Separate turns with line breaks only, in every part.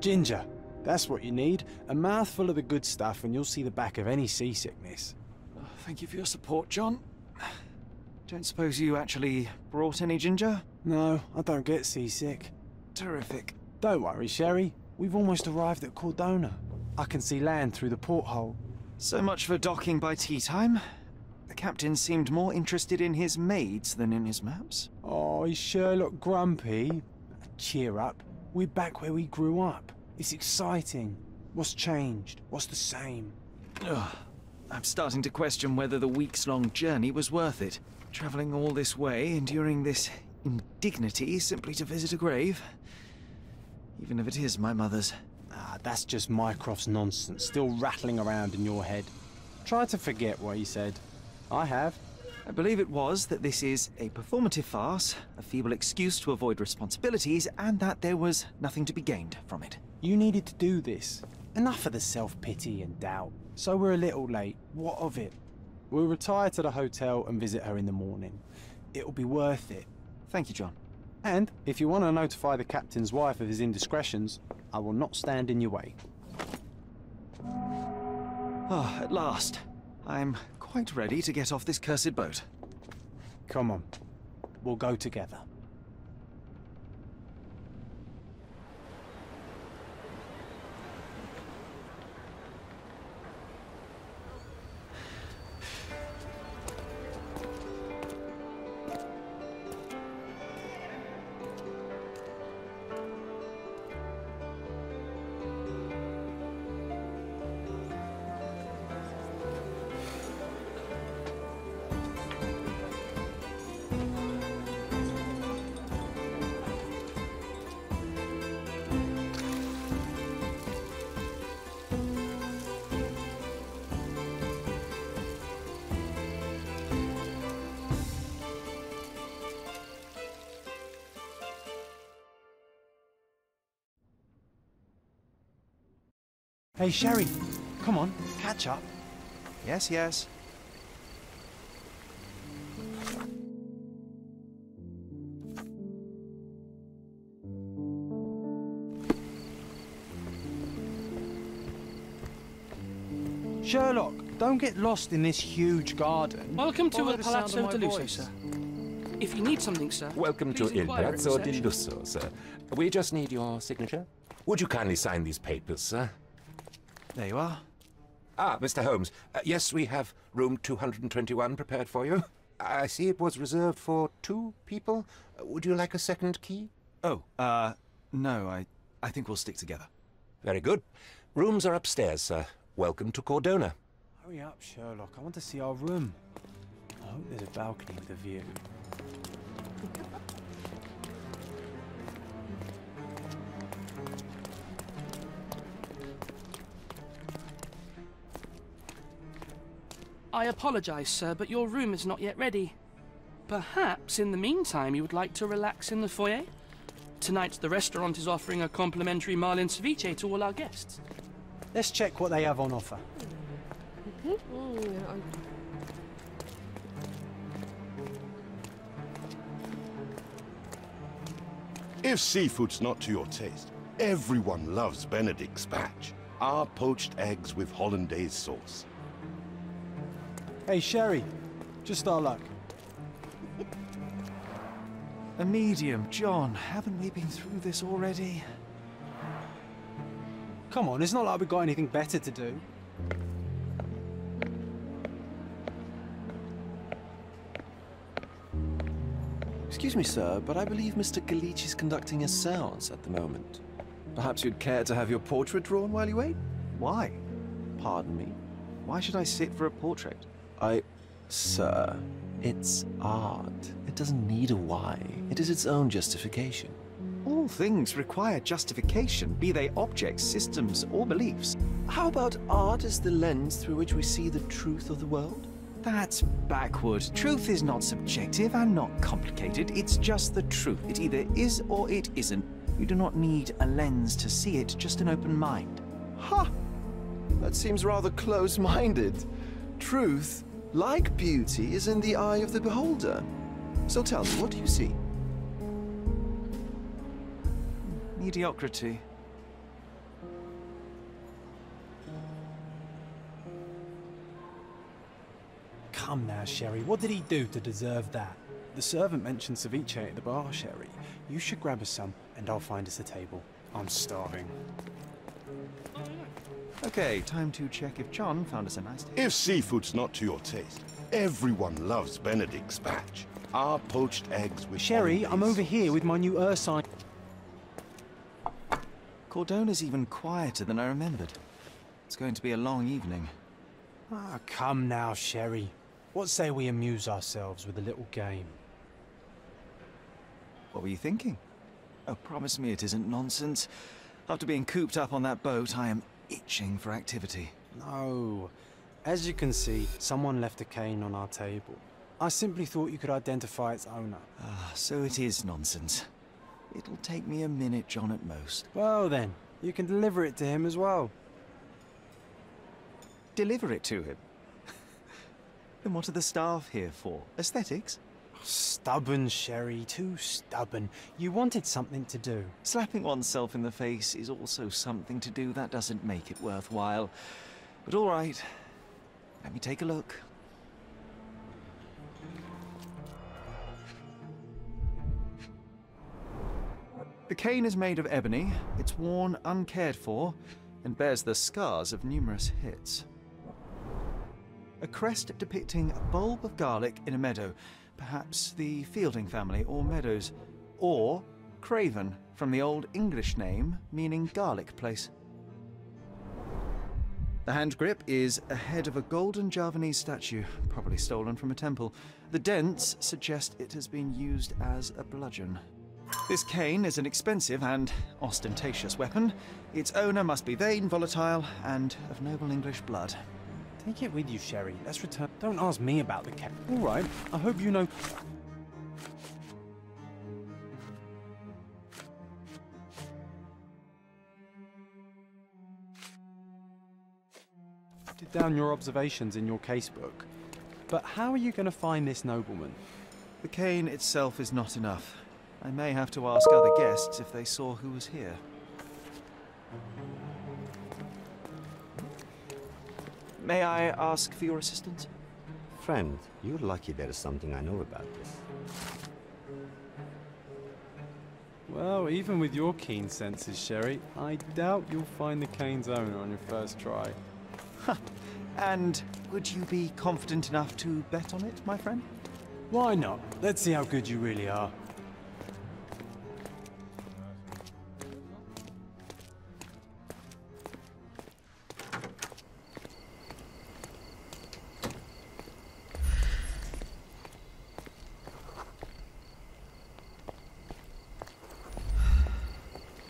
Ginger. That's what you need. A mouthful of the good stuff and you'll see the back of any seasickness.
Oh, thank you for your support, John. Don't suppose you actually brought any ginger?
No, I don't get seasick.
Terrific.
Don't worry, Sherry. We've almost arrived at Cordona. I can see land through the porthole.
So much for docking by tea time. The captain seemed more interested in his maids than in his maps.
Oh, is Sherlock grumpy? Cheer up. We're back where we grew up. It's exciting. What's changed? What's the same?
Ugh. I'm starting to question whether the weeks-long journey was worth it. Travelling all this way, enduring this indignity simply to visit a grave. Even if it is my mother's.
Ah, that's just Mycroft's nonsense, still rattling around in your head. Try to forget what he said. I have.
I believe it was that this is a performative farce, a feeble excuse to avoid responsibilities, and that there was nothing to be gained from it.
You needed to do this. Enough of the self-pity and doubt. So we're a little late. What of it? We'll retire to the hotel and visit her in the morning. It'll be worth it.
Thank you, John.
And if you want to notify the captain's wife of his indiscretions, I will not stand in your way.
Ah, at last. I'm quite ready to get off this cursed boat.
Come on. We'll go together. Hey, Sherry, come on, catch up.
Yes, yes.
Sherlock, don't get lost in this huge garden.
Welcome to
Follow
Il
the sound
Palazzo
of my
di Lusso,
voice.
sir. If you need something, sir,
Welcome to
please
Il
inquire at
Palazzo di
reception.
Lusso, sir. We just need your signature. Would you kindly sign these papers, sir?
There you are.
Ah, Mr. Holmes. Yes, we have room 221 prepared for you. I see it was reserved for 2 people. Would you like a second key?
Oh, no, I think we'll stick together.
Very good. Rooms are upstairs, sir. Welcome to Cordona.
Hurry up, Sherlock. I want to see our room. I hope there's a balcony with a view.
I apologize, sir, but your room is not yet ready. Perhaps, in the meantime, you would like to relax in the foyer? Tonight, the restaurant is offering a complimentary marlin ceviche to all our guests.
Let's check what they have on offer.
If seafood's not to your taste, everyone loves Benedict's batch. Our poached eggs with hollandaise sauce.
Hey, Sherry, just our luck.
A medium, John. Haven't we been through this already?
Come on, it's not like we've got anything better to do.
Excuse me, sir, but I believe Mr. Galici is conducting a séance at the moment. Perhaps you'd care to have your portrait drawn while you wait?
Why?
Pardon me?
Why should I sit for a portrait?
Sir, it's art. It doesn't need a why. It is its own justification.
All things require justification, be they objects, systems, or beliefs.
How about art as the lens through which we see the truth of the world?
That's backward. Truth is not subjective and not complicated. It's just the truth. It either is or it isn't. You do not need a lens to see it, just an open mind.
Ha! That seems rather close-minded. Truth, like beauty, is in the eye of the beholder. So tell me, what do you see?
Mediocrity.
come now, Sherry. What did he do to deserve that? The servant mentioned ceviche at the bar, Sherry. You should grab us some, and I'll find us a table. I'm starving.
Okay, time to check if John found us a nice table.
If seafood's not to your taste, everyone loves Benedict spatch. Our poached eggs with
Sherry, I'm over here with my new Ursine.
Cordona's even quieter than I remembered. It's going to be a long evening.
Ah, come now, Sherry. What say we amuse ourselves with a little game?
What were you thinking? Oh, promise me it isn't nonsense. After being cooped up on that boat, I am itching for activity.
No. As you can see, someone left a cane on our table. I simply thought you could identify its owner.
Ah, so it is nonsense. It'll take me a minute, John, at most.
Well then, you can deliver it to him as well.
Deliver it to him? Then what are the staff here for? Aesthetics?
Stubborn, Sherry, too stubborn. You wanted something to do.
Slapping oneself in the face is also something to do. That doesn't make it worthwhile. But all right, let me take a look. The cane is made of ebony, it's worn uncared for, and bears the scars of numerous hits. A crest depicting a bulb of garlic in a meadow, perhaps the Fielding family or Meadows, or Craven, from the Old English name meaning garlic place. The hand grip is a head of a golden Javanese statue, probably stolen from a temple. The dents suggest it has been used as a bludgeon. This cane is an expensive and ostentatious weapon. Its owner must be vain, volatile, and of noble English blood.
Take it with you, Sherry. Let's return. Don't ask me about the cat. All right. I hope you know. Did down your observations in your casebook. But how are you going to find this nobleman?
The cane itself is not enough. I may have to ask other guests if they saw who was here. May I ask for your assistance?
Friend, you're lucky there is something I know about this.
Well, even with your keen senses, Sherry, I doubt you'll find the cane's owner on your first try.
And would you be confident enough to bet on it, my friend?
Why not? Let's see how good you really are.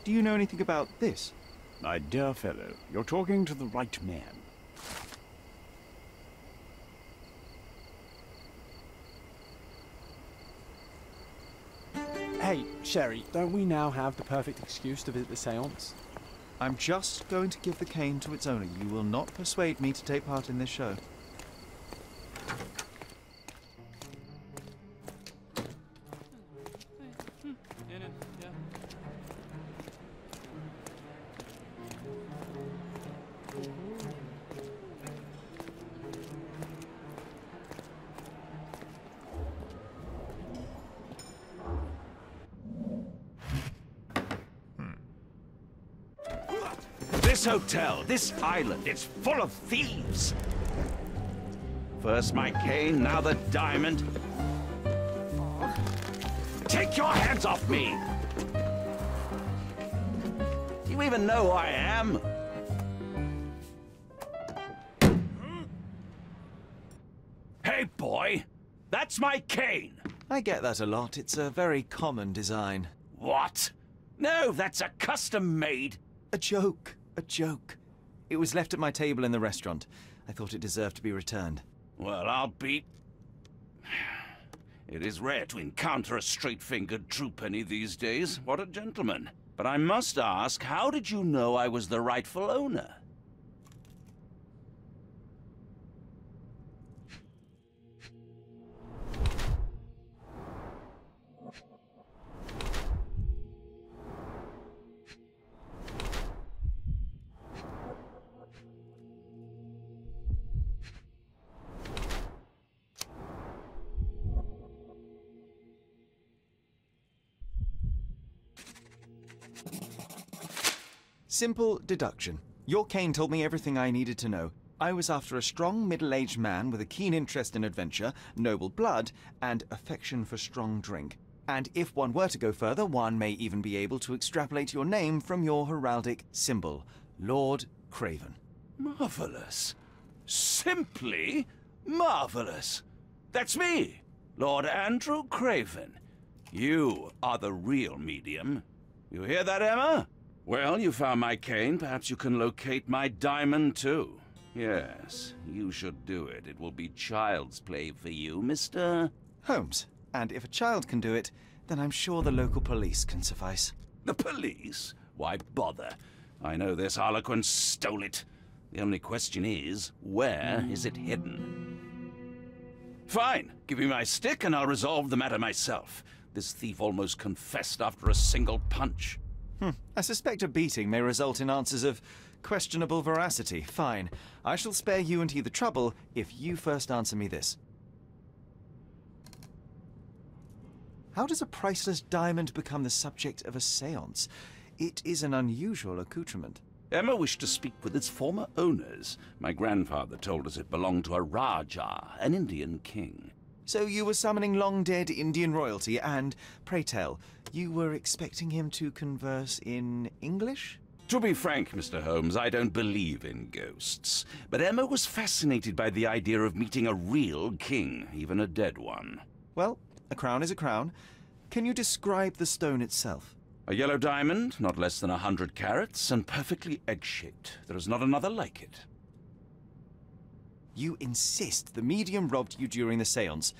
Do you know anything about this?
My dear fellow, you're talking to the right man.
Hey, Sherry, don't we now have the perfect excuse to visit the séance?
I'm just going to give the cane to its owner. You will not persuade me to take part in this show.
This hotel, this island, it's full of thieves. First my cane, now the diamond. Take your hands off me! Do you even know who I am? Hey, boy! That's my cane!
I get that a lot. It's a very common design.
What? No, that's a custom-made.
A joke. A joke. It was left at my table in the restaurant. I thought it deserved to be returned.
Well, I'll be... It is rare to encounter a straight-fingered true penny these days. What a gentleman. But I must ask, how did you know I was the rightful owner?
Simple deduction. Your cane told me everything I needed to know. I was after a strong, middle-aged man with a keen interest in adventure, noble blood, and affection for strong drink. And if one were to go further, one may even be able to extrapolate your name from your heraldic symbol, Lord Craven.
Marvelous. Simply marvelous. That's me, Lord Andrew Craven. You are the real medium. You hear that, Emma? Well, you found my cane. Perhaps you can locate my diamond, too. Yes, you should do it. It will be child's play for you, Mr.
Holmes. And if a child can do it, then I'm sure the local police can suffice.
The police? Why bother? I know this harlequin stole it. The only question is, where is it hidden? Fine. Give me my stick and I'll resolve the matter myself. This thief almost confessed after a single punch.
I suspect a beating may result in answers of questionable veracity. Fine. I shall spare you and he the trouble if you first answer me this. How does a priceless diamond become the subject of a séance? It is an unusual accoutrement.
Emma wished to speak with its former owners. My grandfather told us it belonged to a Rajah, an Indian king.
So you were summoning long-dead Indian royalty, and, pray tell, you were expecting him to converse in English?
To be frank, Mr. Holmes, I don't believe in ghosts. But Emma was fascinated by the idea of meeting a real king, even a dead one.
Well, a crown is a crown. Can you describe the stone itself?
A yellow diamond, not less than 100 carats, and perfectly egg-shaped. There is not another like it.
You insist the medium robbed you during the séance.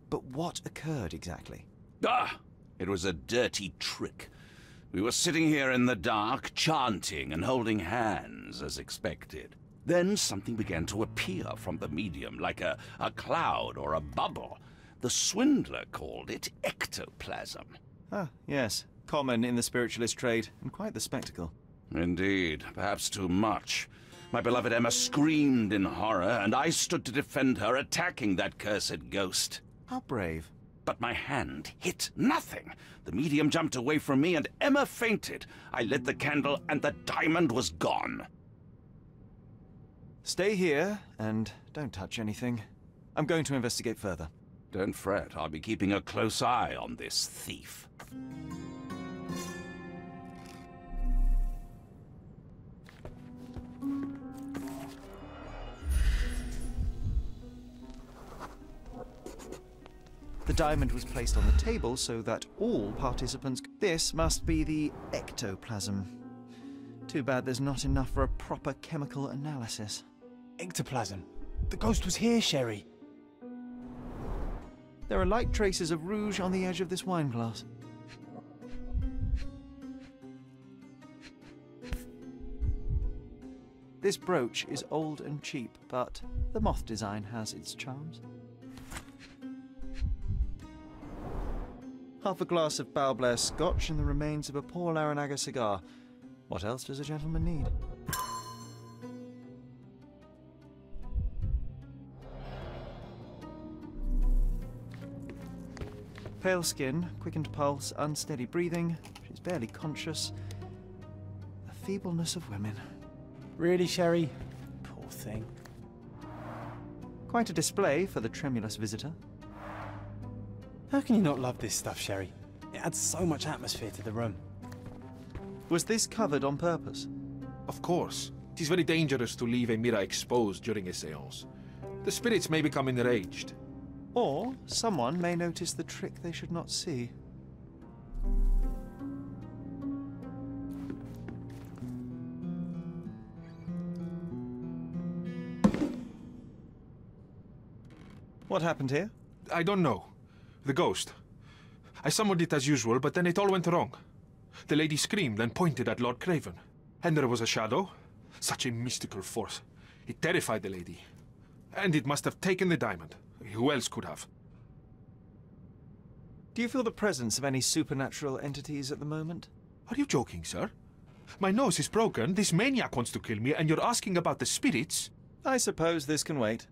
But what occurred exactly?
It was a dirty trick. We were sitting here in the dark, chanting and holding hands, as expected. Then something began to appear from the medium, like a cloud or a bubble. The swindler called it ectoplasm.
Ah, yes. Common in the spiritualist trade, and quite the spectacle.
Indeed, perhaps too much. My beloved Emma screamed in horror, and I stood to defend her, attacking that cursed ghost.
How brave.
But my hand hit nothing. The medium jumped away from me, and Emma fainted. I lit the candle, and the diamond was gone.
Stay here, and don't touch anything. I'm going to investigate further.
Don't fret. I'll be keeping a close eye on this thief.
The diamond was placed on the table so that all participants... This must be the ectoplasm. Too bad there's not enough for a proper chemical analysis.
Ectoplasm? The ghost was here, Sherry.
There are light traces of rouge on the edge of this wine glass. This brooch is old and cheap, but the moth design has its charms. Half a glass of Balblair Scotch and the remains of a Paul Aranaga cigar. What else does a gentleman need? Pale skin, quickened pulse, unsteady breathing. She's barely conscious. The feebleness of women.
Really, Sherry? Poor thing.
Quite a display for the tremulous visitor.
How can you not love this stuff, Sherry? It adds so much atmosphere to the room.
Was this covered on purpose?
Of course. It is very dangerous to leave a mirror exposed during a séance. The spirits may become enraged.
Or someone may notice the trick they should not see. What happened here?
I don't know. The ghost. I summoned it as usual, but then it all went wrong. The lady screamed and pointed at Lord Craven. And there was a shadow. Such a mystical force. It terrified the lady. And it must have taken the diamond. Who else could have?
Do you feel the presence of any supernatural entities at the moment?
Are you joking, sir? My nose is broken, this maniac wants to kill me, and you're asking about the spirits?
I suppose this can wait.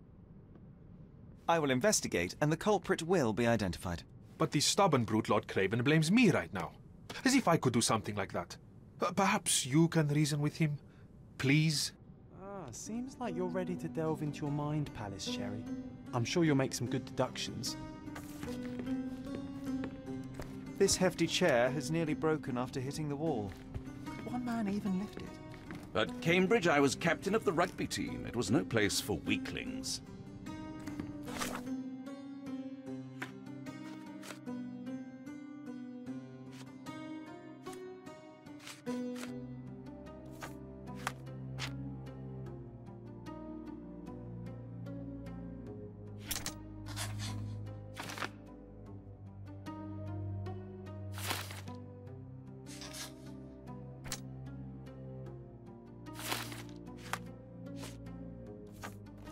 I will investigate, and the culprit will be identified.
But the stubborn brute Lord Craven blames me right now. As if I could do something like that. Perhaps you can reason with him, please?
Seems like you're ready to delve into your mind palace, Sherry. I'm sure you'll make some good deductions.
This hefty chair has nearly broken after hitting the wall. Could one man even lift it?
At Cambridge, I was captain of the rugby team. It was no place for weaklings.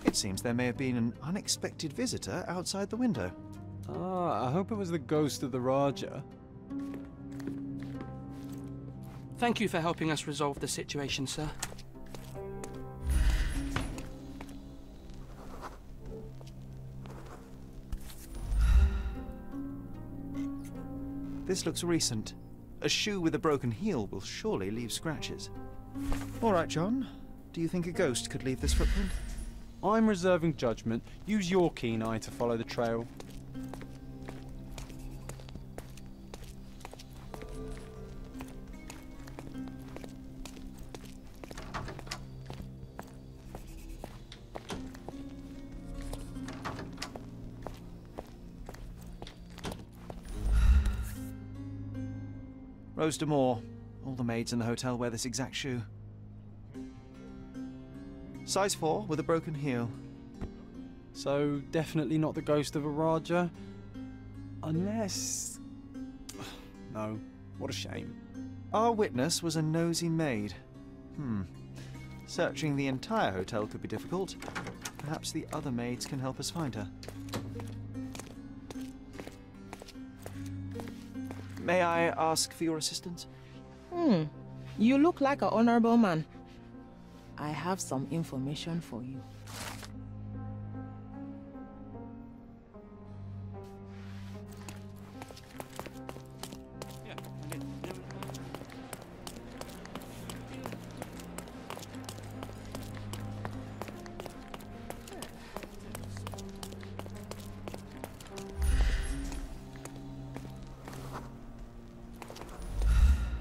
It seems there may have been an unexpected visitor outside the window.
I hope it was the ghost of the Raja.
Thank you for helping us resolve the situation, sir.
This looks recent. A shoe with a broken heel will surely leave scratches. All right, John. Do you think a ghost could leave this footprint?
I'm reserving judgment. Use your keen eye to follow the trail.
Rose de Moor. All the maids in the hotel wear this exact shoe. Size 4 with a broken heel.
So, definitely not the ghost of a Raja? Unless... No, what a shame.
Our witness was a nosy maid. Searching the entire hotel could be difficult. Perhaps the other maids can help us find her. May I ask for your assistance?
You look like an honorable man. I have some information for you.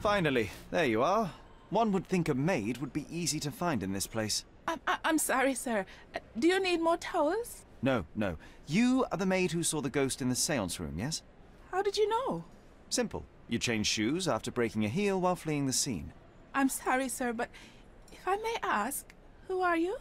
Finally, there you are. One would think a maid would be easy to find in this place.
I'm sorry, sir. Do you need more towels?
No, no. You are the maid who saw the ghost in the seance room, yes?
How did you know?
Simple. You changed shoes after breaking a heel while fleeing the scene.
I'm sorry, sir, but if I may ask, who are you?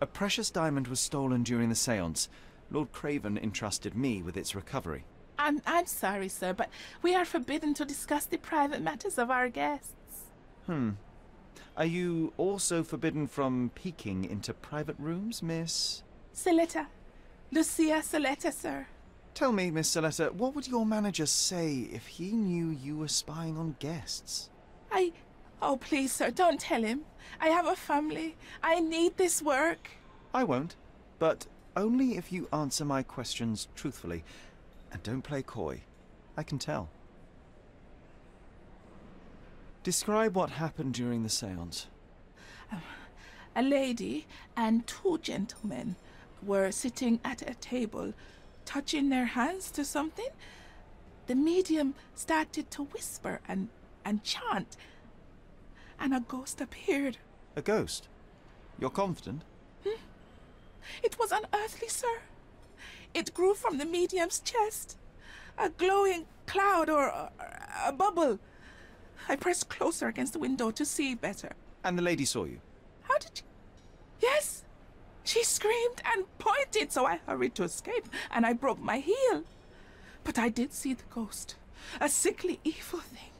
A precious diamond was stolen during the seance. Lord Craven entrusted me with its recovery.
I'm sorry, sir, but we are forbidden to discuss the private matters of our guests.
Are you also forbidden from peeking into private rooms, Miss...
Saletta. Lucia Saletta, sir.
Tell me, Miss Saletta, what would your manager say if he knew you were spying on guests?
Oh, please, sir, don't tell him. I have a family. I need this work.
I won't, but only if you answer my questions truthfully. And don't play coy. I can tell. Describe what happened during the seance.
A lady and two gentlemen were sitting at a table, touching their hands to something. The medium started to whisper and chant, and a ghost appeared.
A ghost? You're confident?
It was unearthly, sir. It grew from the medium's chest. A glowing cloud or a bubble. I pressed closer against the window to see better.
And the lady saw you?
How did you... Yes! She screamed and pointed, so I hurried to escape, and I broke my heel. But I did see the ghost. A sickly, evil thing.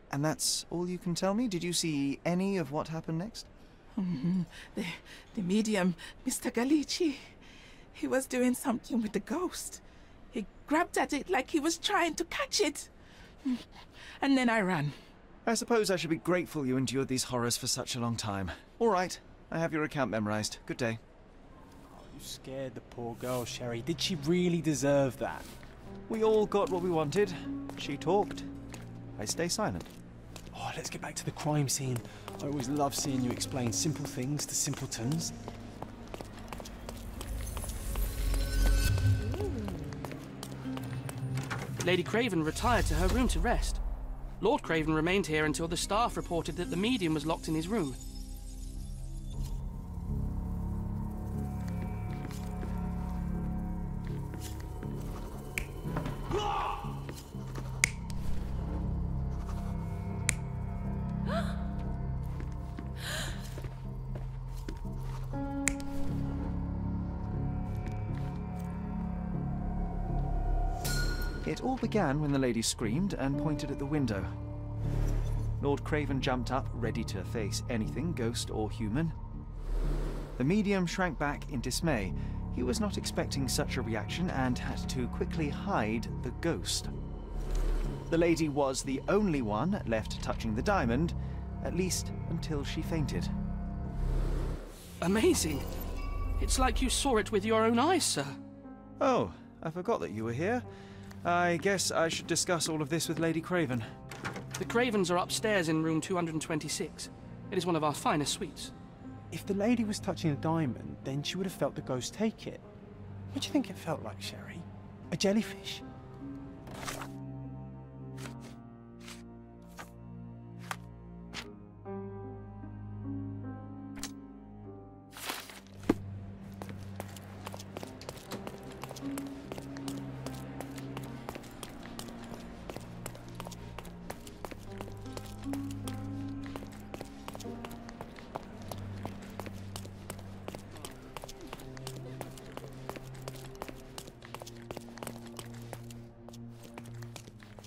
And that's all you can tell me? Did you see any of what happened next?
The medium, Mr. Gallici, he was doing something with the ghost. He grabbed at it like he was trying to catch it. And then I ran.
I suppose I should be grateful you endured these horrors for such a long time. All right, I have your account memorized. Good day.
You scared the poor girl, Sherry. Did she really deserve that?
We all got what we wanted. She talked. I stay silent.
Oh, let's get back to the crime scene. I always love seeing you explain simple things to simpletons.
Lady Craven retired to her room to rest. Lord Craven remained here until the staff reported that the medium was locked in his room.
It all began when the lady screamed and pointed at the window. Lord Craven jumped up, ready to face anything, ghost or human. The medium shrank back in dismay. He was not expecting such a reaction and had to quickly hide the ghost. The lady was the only one left touching the diamond, at least until she fainted.
Amazing! It's like you saw it with your own eyes, sir.
Oh, I forgot that you were here. I guess I should discuss all of this with Lady Craven.
The Cravens are upstairs in room 226. It is one of our finest suites.
If the lady was touching a diamond, then she would have felt the ghost take it. What do you think it felt like, Sherry? A jellyfish?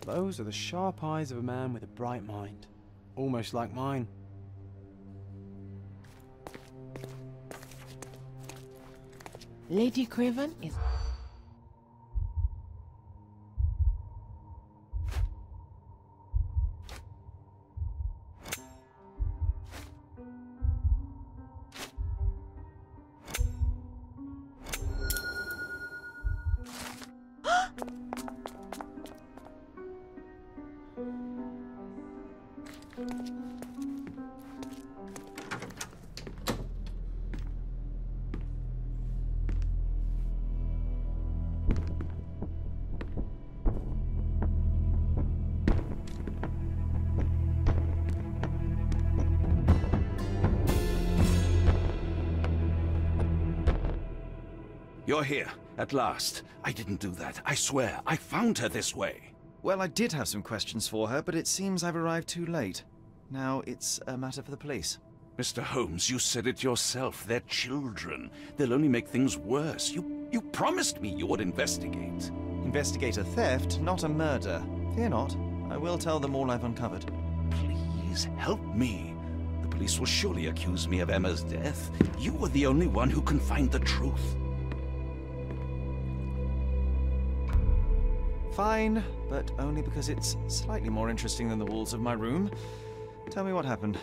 Those are the sharp eyes of a man with a bright mind. Almost like mine.
Lady Craven is...
You're here, at last. I didn't do that. I swear, I found her this way.
Well, I did have some questions for her, but it seems I've arrived too late. Now it's a matter for the police.
Mr. Holmes, you said it yourself. They're children. They'll only make things worse. You promised me you would investigate.
Investigate a theft, not a murder. Fear not. I will tell them all I've uncovered.
Please, help me. The police will surely accuse me of Emma's death. You were the only one who can find the truth.
Fine, but only because it's slightly more interesting than the walls of my room. Tell me what happened.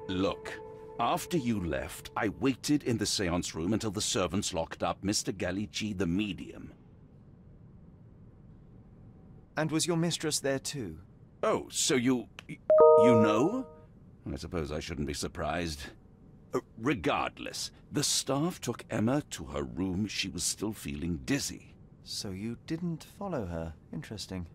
Look, after you left, I waited in the seance room until the servants locked up Mr. Gallici, the medium.
And was your mistress there too?
Oh, so you know? I suppose I shouldn't be surprised. Regardless, the staff took Emma to her room. She was still feeling dizzy.
So you didn't follow her. Interesting.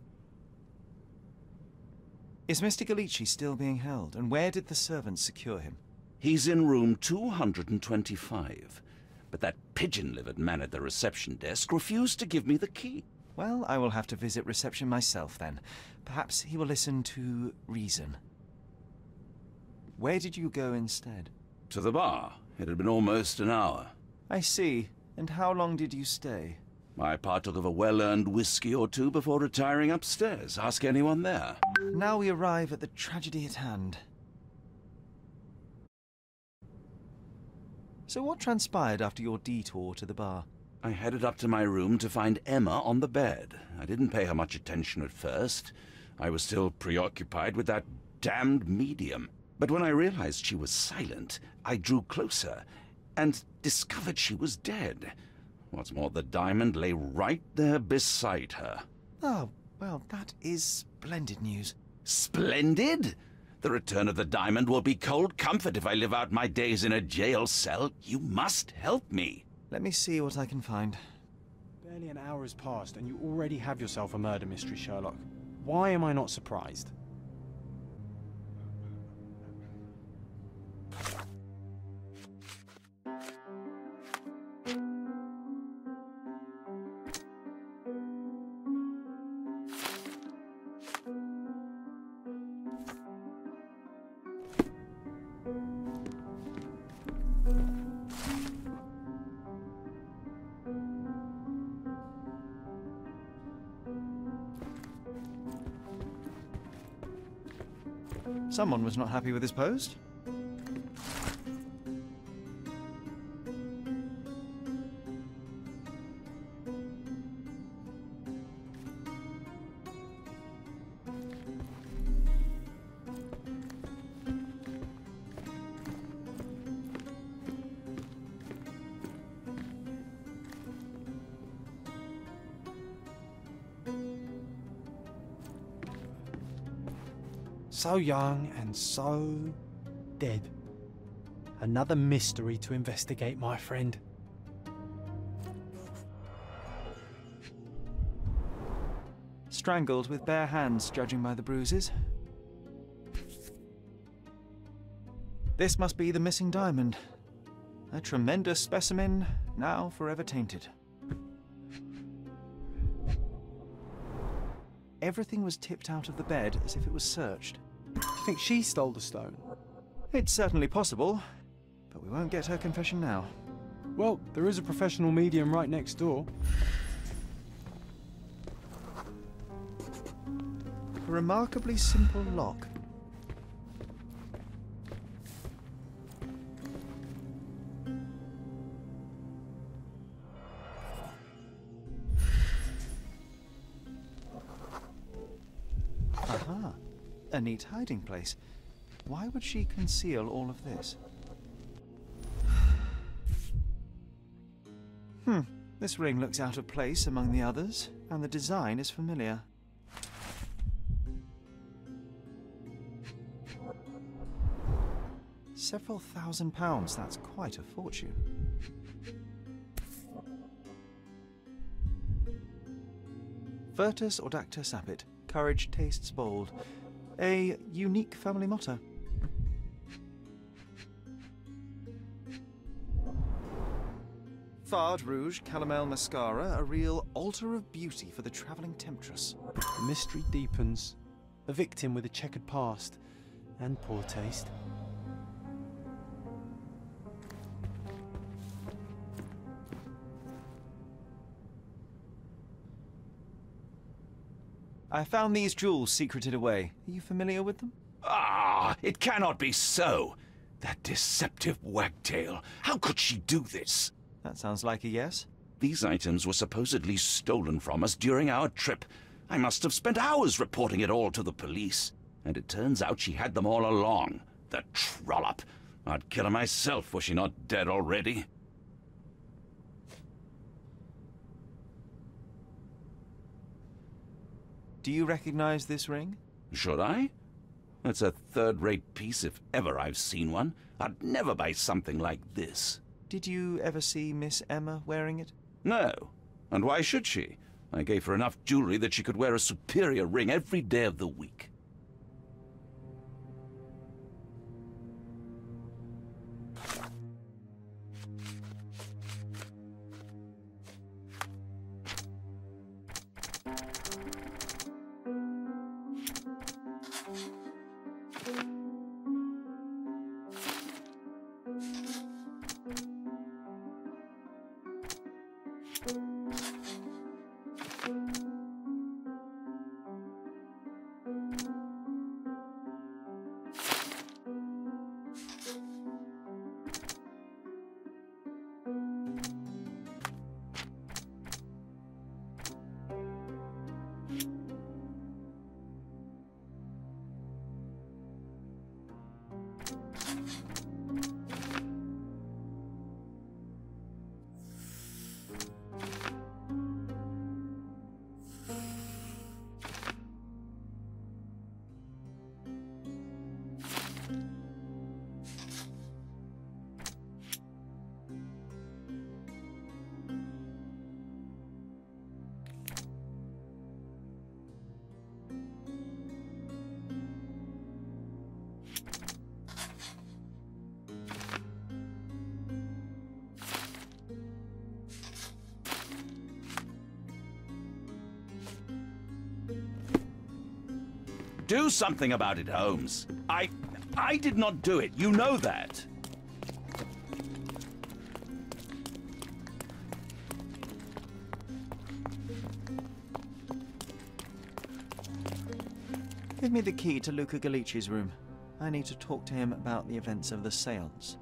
Is Mr. Gallici still being held? And where did the servants secure him?
He's in room 225. But that pigeon-livered man at the reception desk refused to give me the key.
Well, I will have to visit reception myself then. Perhaps he will listen to reason. Where did you go instead?
To the bar. It had been almost an hour.
I see. And how long did you stay?
I partook of a well-earned whiskey or two before retiring upstairs. Ask anyone there.
Now we arrive at the tragedy at hand. So what transpired after your detour to the bar?
I headed up to my room to find Emma on the bed. I didn't pay her much attention at first. I was still preoccupied with that damned medium. But when I realized she was silent, I drew closer and discovered she was dead. What's more, the diamond lay right there beside her.
Oh, well, that is splendid news.
Splendid? The return of the diamond will be cold comfort if I live out my days in a jail cell. You must help me.
Let me see what I can find.
Barely an hour has passed and you already have yourself a murder mystery, Sherlock. Why am I not surprised?
Someone was not happy with his post.
So young and so dead. Another mystery to investigate, my friend.
Strangled with bare hands, judging by the bruises. This must be the missing diamond. A tremendous specimen, now forever tainted. Everything was tipped out of the bed as if it was searched.
You think she stole the stone?
It's certainly possible, but we won't get her confession now.
Well, there is a professional medium right next door.
A remarkably simple lock. Aha, a neat hiding place. Why would she conceal all of this? This ring looks out of place among the others, and the design is familiar. Several £1,000s, that's quite a fortune. Virtus audacta sapit. Courage tastes bold. A unique family motto. Fard Rouge Calomel Mascara, a real altar of beauty for the travelling temptress.
The mystery deepens. A victim with a checkered past and poor taste.
I found these jewels secreted away. Are you familiar with them?
Ah, it cannot be so. That deceptive wagtail. How could she do this?
That sounds like a yes.
These items were supposedly stolen from us during our trip. I must have spent hours reporting it all to the police. And it turns out she had them all along. The trollop. I'd kill her myself were she not dead already.
Do you recognize this ring?
Should I? It's a third-rate piece if ever I've seen one. I'd never buy something like this.
Did you ever see Miss Emma wearing it?
No. And why should she? I gave her enough jewelry that she could wear a superior ring every day of the week. Do something about it, Holmes. I did not do it. You know that.
Give me the key to Luca Galici's room. I need to talk to him about the events of the séance.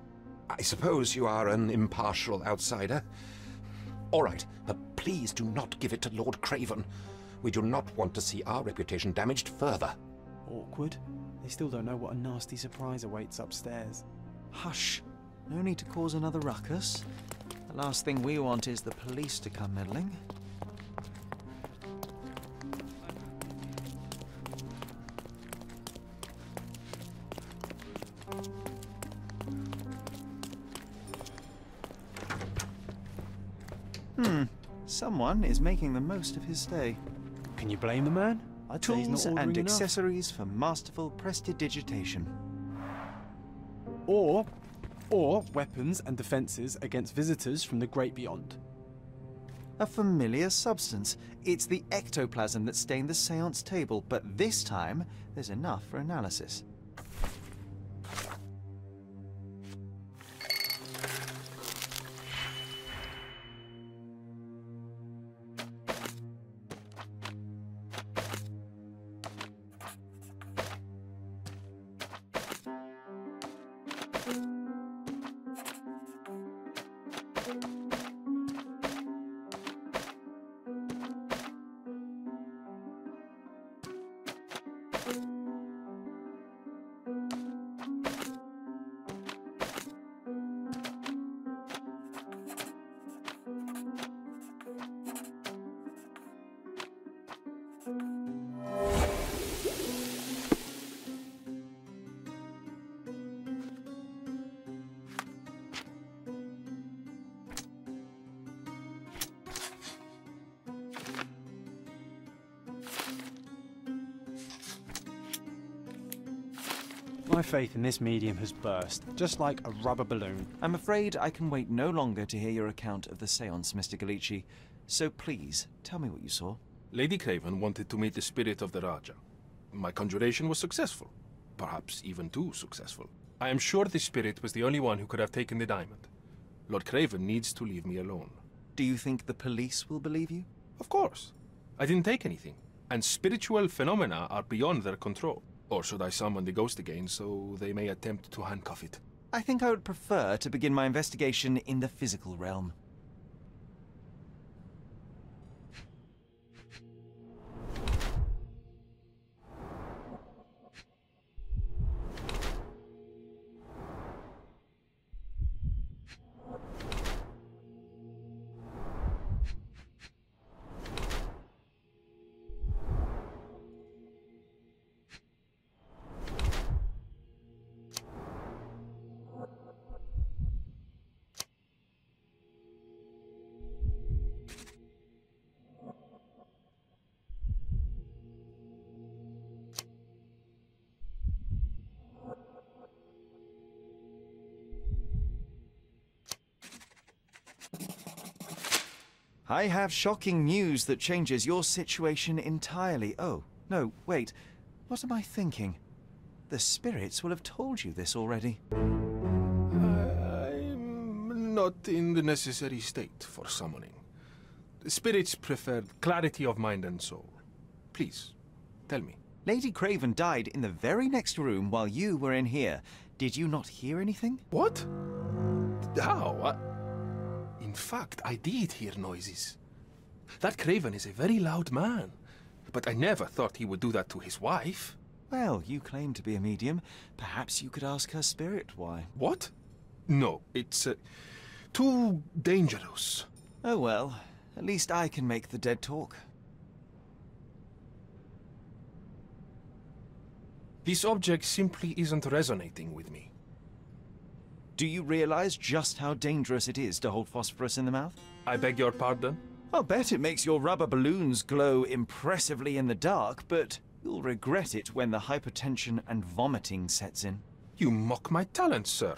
I suppose you are an impartial outsider. All right, but please do not give it to Lord Craven. We do not want to see our reputation damaged further.
Awkward. They still don't know what a nasty surprise awaits upstairs.
Hush. No need to cause another ruckus. The last thing we want is the police to come meddling. Someone is making the most of his stay.
Can you blame the man? I'd say he's not
Tools
ordering
and
enough.
accessories for masterful prestidigitation.
Or weapons and defences against visitors from the great beyond.
A familiar substance. It's the ectoplasm that stained the séance table, but this time there's enough for analysis.
My faith in this medium has burst, just like a rubber balloon.
I'm afraid I can wait no longer to hear your account of the séance, Mr. Galici. So please, tell me what you saw.
Lady Craven wanted to meet the spirit of the Raja. My conjuration was successful. Perhaps even too successful. I am sure the spirit was the only one who could have taken the diamond. Lord Craven needs to leave me alone.
Do you think the police will believe you?
Of course. I didn't take anything, and spiritual phenomena are beyond their control. Or should I summon the ghost again so they may attempt to handcuff it?
I think I would prefer to begin my investigation in the physical realm. I have shocking news that changes your situation entirely. Oh, no, wait. What am I thinking? The spirits will have told you this already.
I'm not in the necessary state for summoning. The spirits preferred clarity of mind and soul. Please, tell me.
Lady Craven died in the very next room while you were in here. Did you not hear anything?
What? How? In fact, I did hear noises. That Craven is a very loud man, but I never thought he would do that to his wife.
Well, you claim to be a medium. Perhaps you could ask her spirit why.
What? No, it's too dangerous.
Oh well, at least I can make the dead talk.
This object simply isn't resonating with me.
Do you realize just how dangerous it is to hold phosphorus in the mouth?
I beg your pardon?
I'll bet it makes your rubber balloons glow impressively in the dark, but you'll regret it when the hypertension and vomiting sets in.
You mock my talent, sir.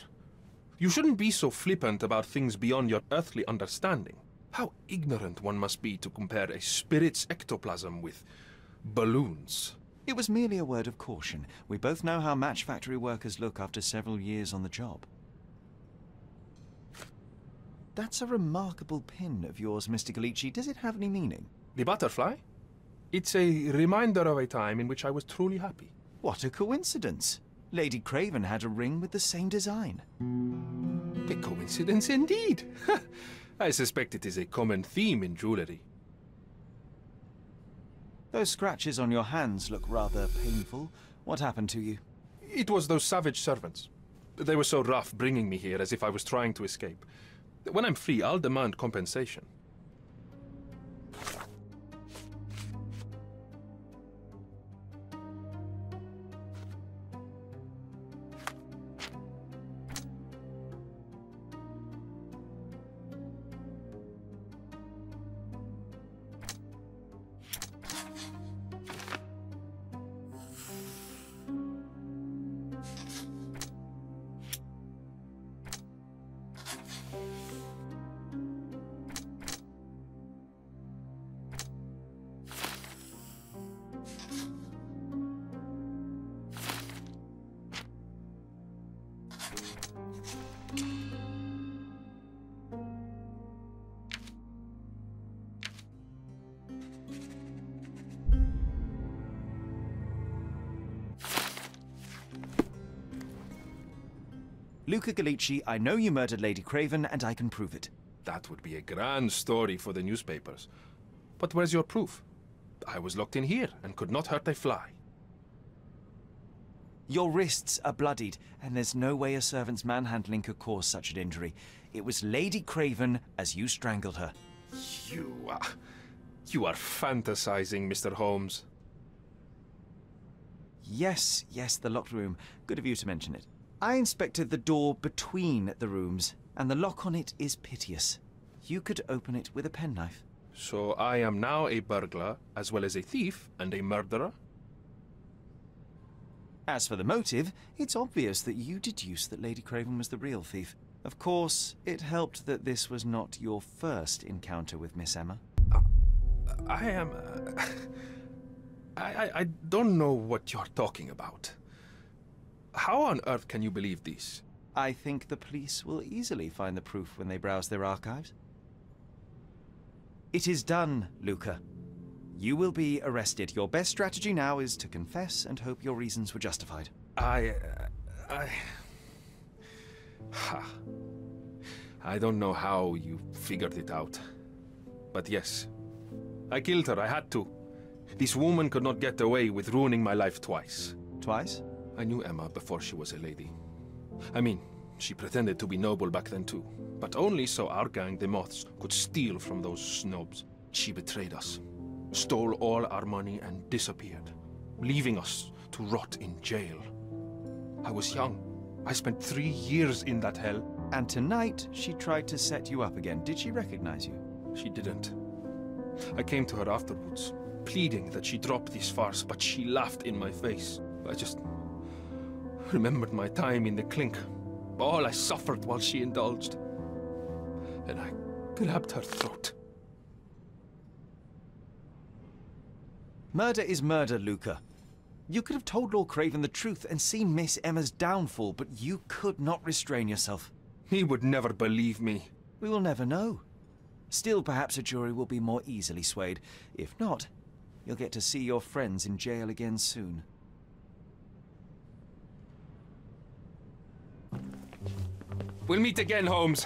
You shouldn't be so flippant about things beyond your earthly understanding. How ignorant one must be to compare a spirit's ectoplasm with balloons.
It was merely a word of caution. We both know how match factory workers look after several years on the job. That's a remarkable pin of yours, Mr. Galici. Does it have any meaning?
The butterfly? It's a reminder of a time in which I was truly happy.
What a coincidence. Lady Craven had a ring with the same design.
A coincidence indeed. I suspect it is a common theme in jewellery.
Those scratches on your hands look rather painful. What happened to you?
It was those savage servants. They were so rough bringing me here as if I was trying to escape. When I'm free, I'll demand compensation.
Luca Galici, I know you murdered Lady Craven, and I can prove it.
That would be a grand story for the newspapers. But where's your proof? I was locked in here and could not hurt a fly.
Your wrists are bloodied, and there's no way a servant's manhandling could cause such an injury. It was Lady Craven as you strangled her.
You are fantasizing, Mr. Holmes.
Yes, the locked room. Good of you to mention it. I inspected the door between the rooms, and the lock on it is piteous. You could open it with a penknife.
So I am now a burglar, as well as a thief and a murderer?
As for the motive, it's obvious that you deduced that Lady Craven was the real thief. Of course, it helped that this was not your first encounter with Miss Emma.
I don't know what you're talking about. How on earth can you believe this?
I think the police will easily find the proof when they browse their archives. It is done, Luca. You will be arrested. Your best strategy now is to confess and hope your reasons were justified.
I don't know how you figured it out. But yes, I killed her. I had to. This woman could not get away with ruining my life twice.
Twice?
I knew Emma before she was a lady. I mean, she pretended to be noble back then too. But only so our gang, the Moths, could steal from those snobs. She betrayed us, stole all our money and disappeared, leaving us to rot in jail. I was young. I spent 3 years in that hell.
And tonight, she tried to set you up again. Did she recognize you?
She didn't. I came to her afterwards, pleading that she drop this farce, but she laughed in my face. I just remembered my time in the clink, all I suffered while she indulged. And I grabbed her throat.
Murder is murder, Luca. You could have told Lord Craven the truth and seen Miss Emma's downfall, but you could not restrain yourself.
He would never believe me.
We will never know. Still, perhaps a jury will be more easily swayed. If not, you'll get to see your friends in jail again soon.
We'll meet again, Holmes.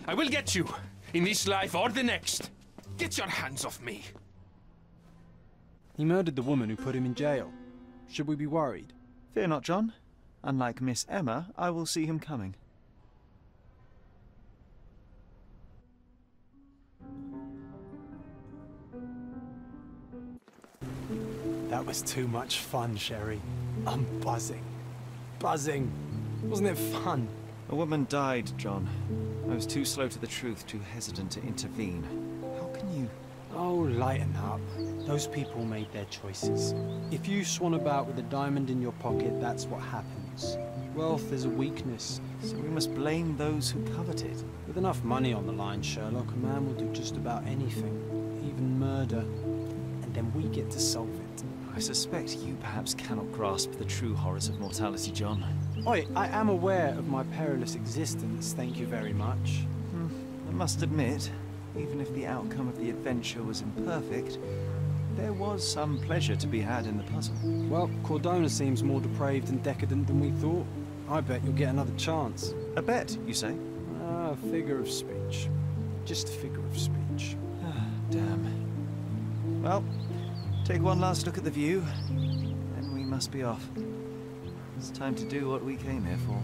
I will get you, in this life or the next. Get your hands off me.
He murdered the woman who put him in jail. Should we be worried?
Fear not, John. Unlike Miss Emma, I will see him coming.
That was too much fun, Sherry. I'm buzzing. Buzzing. Wasn't it fun?
A woman died, John. I was too slow to the truth, too hesitant to intervene. How can you...
Oh, lighten up. Those people made their choices. If you swan about with a diamond in your pocket, that's what happens. Wealth is a weakness.
So we must blame those who covet it.
With enough money on the line, Sherlock, a man will do just about anything. Even murder. And then we get to solve it.
I suspect you perhaps cannot grasp the true horrors of mortality, John.
Oi, I am aware of my perilous existence, thank you very much.
I must admit, even if the outcome of the adventure was imperfect, there was some pleasure to be had in the puzzle.
Well, Cordona seems more depraved and decadent than we thought. I bet you'll get another chance.
A bet, you say?
A figure of speech. Just a figure of speech.
Damn. Well, take one last look at the view, then we must be off. It's time to do what we came here for.